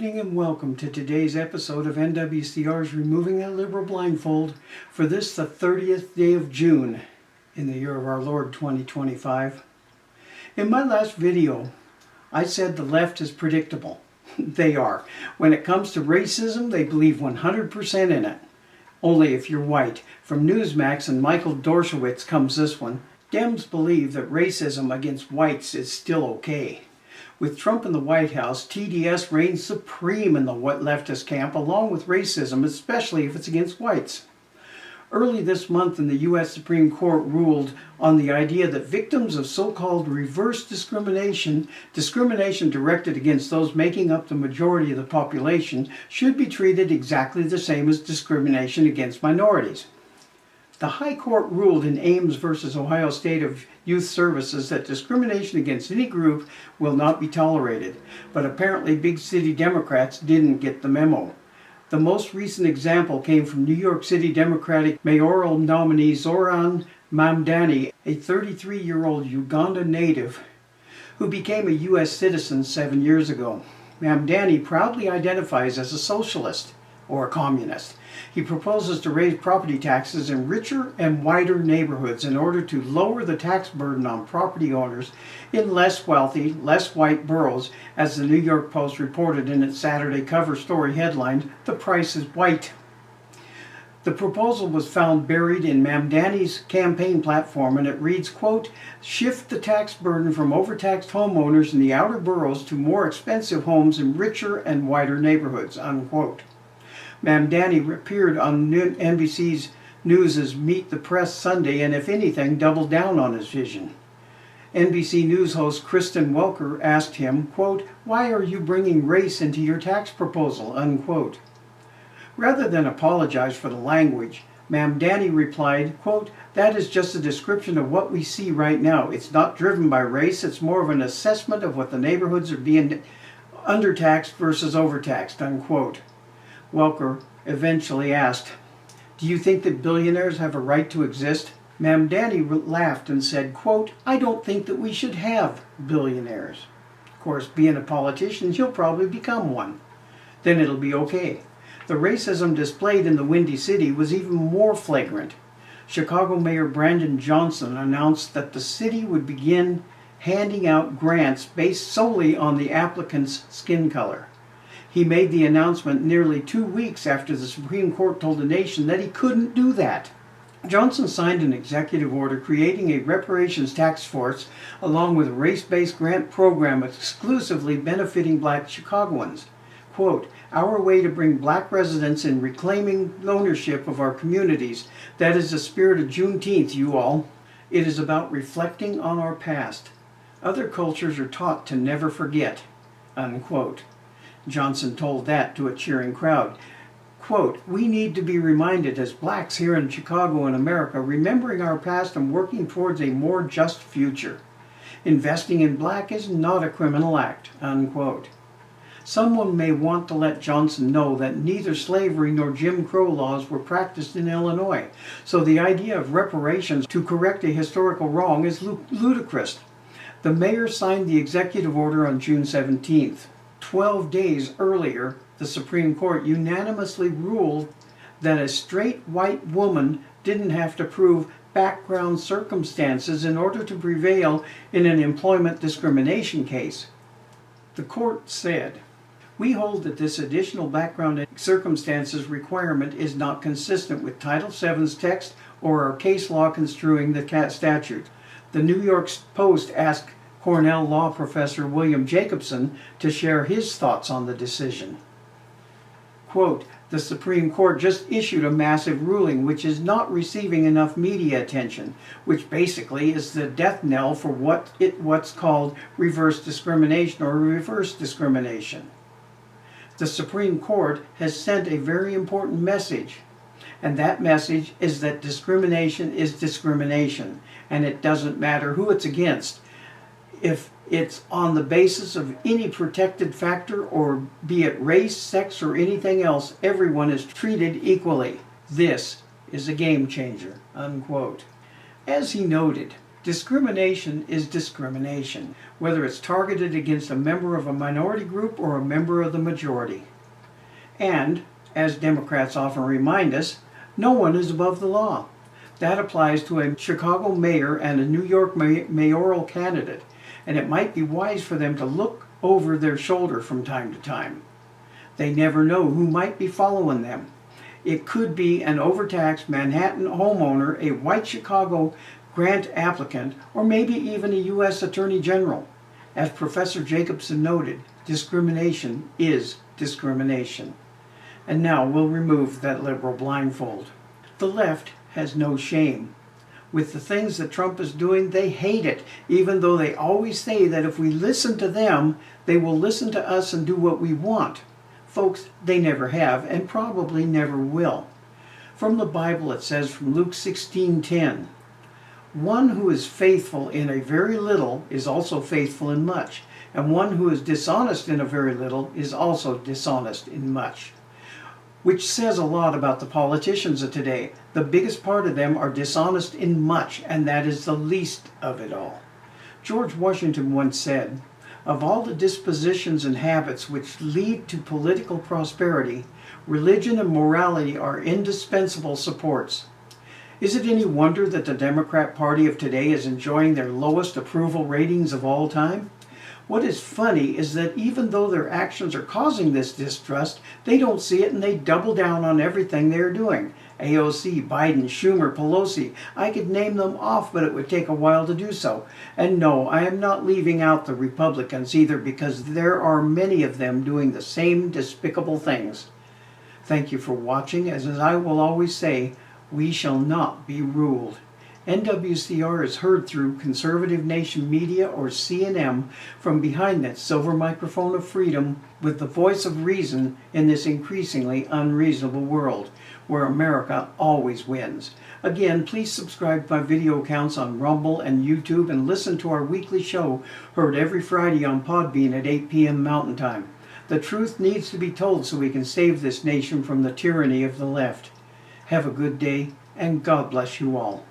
evening and welcome to today's episode of NWCR's Removing That Liberal Blindfold for this, the 30th day of June in the year of our Lord 2025. In my last video, I said the left is predictable. They are. When it comes to racism, they believe 100% in it. Only if you're white. From Newsmax and Michael Dorshowitz comes this one. Dems believe that racism against whites is still okay. With Trump in the White House, TDS reigns supreme in the leftist camp, along with racism, especially if it's against whites. Early this month, the U.S. Supreme Court ruled on the idea that victims of so-called reverse discrimination, discrimination directed against those making up the majority of the population, should be treated exactly the same as discrimination against minorities. The High Court ruled in Ames v. Ohio State of Youth Services that discrimination against any group will not be tolerated, but apparently big city Democrats didn't get the memo. The most recent example came from New York City Democratic mayoral nominee Zoran Mamdani, a 33-year-old Uganda native who became a U.S. citizen 7 years ago. Mamdani proudly identifies as a socialist or a communist. He proposes to raise property taxes in richer and wider neighborhoods in order to lower the tax burden on property owners in less wealthy, less white boroughs, as the New York Post reported in its Saturday cover story headlined, "The Price is White." The proposal was found buried in Mamdani's campaign platform, and it reads, quote, "Shift the tax burden from overtaxed homeowners in the outer boroughs to more expensive homes in richer and wider neighborhoods," unquote. Mamdani appeared on NBC News' Meet the Press Sunday and, if anything, doubled down on his vision. NBC News host Kristen Welker asked him, quote, "Why are you bringing race into your tax proposal?" unquote. Rather than apologize for the language, Mamdani replied, quote, "That is just a description of what we see right now. It's not driven by race. It's more of an assessment of what the neighborhoods are being undertaxed versus overtaxed," unquote. Welker eventually asked, "Do you think that billionaires have a right to exist?" Mamdani laughed and said, quote, "I don't think that we should have billionaires. Of course, being a politician, he'll probably become one. Then it'll be okay." The racism displayed in the Windy City was even more flagrant. Chicago Mayor Brandon Johnson announced that the city would begin handing out grants based solely on the applicant's skin color. He made the announcement nearly 2 weeks after the Supreme Court told the nation that he couldn't do that. Johnson signed an executive order creating a reparations task force along with a race-based grant program exclusively benefiting black Chicagoans. Quote, "Our way to bring black residents in reclaiming ownership of our communities. That is the spirit of Juneteenth, you all. It is about reflecting on our past. Other cultures are taught to never forget," unquote. Johnson told that to a cheering crowd. Quote, "We need to be reminded as blacks here in Chicago and America, remembering our past and working towards a more just future. Investing in black is not a criminal act," unquote. Someone may want to let Johnson know that neither slavery nor Jim Crow laws were practiced in Illinois, so the idea of reparations to correct a historical wrong is ludicrous. The mayor signed the executive order on June 17th. 12 days earlier, the Supreme Court unanimously ruled that a straight white woman didn't have to prove background circumstances in order to prevail in an employment discrimination case. The court said, "We hold that this additional background circumstances requirement is not consistent with Title VII's text or our case law construing the statute." The New York Post asked Cornell law professor William Jacobson to share his thoughts on the decision. Quote, "The Supreme Court just issued a massive ruling which is not receiving enough media attention, which basically is the death knell for what's called reverse discrimination or reverse discrimination. The Supreme Court has sent a very important message, and that message is that discrimination is discrimination, and it doesn't matter who it's against. If it's on the basis of any protected factor, or be it race, sex, or anything else, everyone is treated equally. This is a game changer," unquote. As he noted, Discrimination is discrimination, whether it's targeted against a member of a minority group or a member of the majority. And, as Democrats often remind us, no one is above the law. That applies to a Chicago mayor and a New York mayoral candidate, and it might be wise for them to look over their shoulder from time to time. They never know who might be following them. It could be an overtaxed Manhattan homeowner, a white Chicago grant applicant, or maybe even a U.S. Attorney General. As Professor Jacobson noted, discrimination is discrimination. And now we'll remove that liberal blindfold. The left has no shame. With the things that Trump is doing, they hate it, even though they always say that if we listen to them, they will listen to us and do what we want. Folks, they never have and probably never will. From the Bible it says from Luke 16:10, "One who is faithful in a very little is also faithful in much, and one who is dishonest in a very little is also dishonest in much." Which says a lot about the politicians of today. The biggest part of them are dishonest in much, and that is the least of it all. George Washington once said, "Of all the dispositions and habits which lead to political prosperity, religion and morality are indispensable supports." Is it any wonder that the Democrat Party of today is enjoying their lowest approval ratings of all time? What is funny is that even though their actions are causing this distrust, they don't see it and they double down on everything they're doing. AOC, Biden, Schumer, Pelosi, I could name them off, but it would take a while to do so. And no, I am not leaving out the Republicans either, because there are many of them doing the same despicable things. Thank you for watching. As I will always say, we shall not be ruled. NWCR is heard through Conservative Nation Media, or C&M, from behind that silver microphone of freedom, with the voice of reason in this increasingly unreasonable world, where America always wins. Again, please subscribe to my video accounts on Rumble and YouTube, and listen to our weekly show, heard every Friday on Podbean at 8 p.m. Mountain Time. The truth needs to be told so we can save this nation from the tyranny of the left. Have a good day, and God bless you all.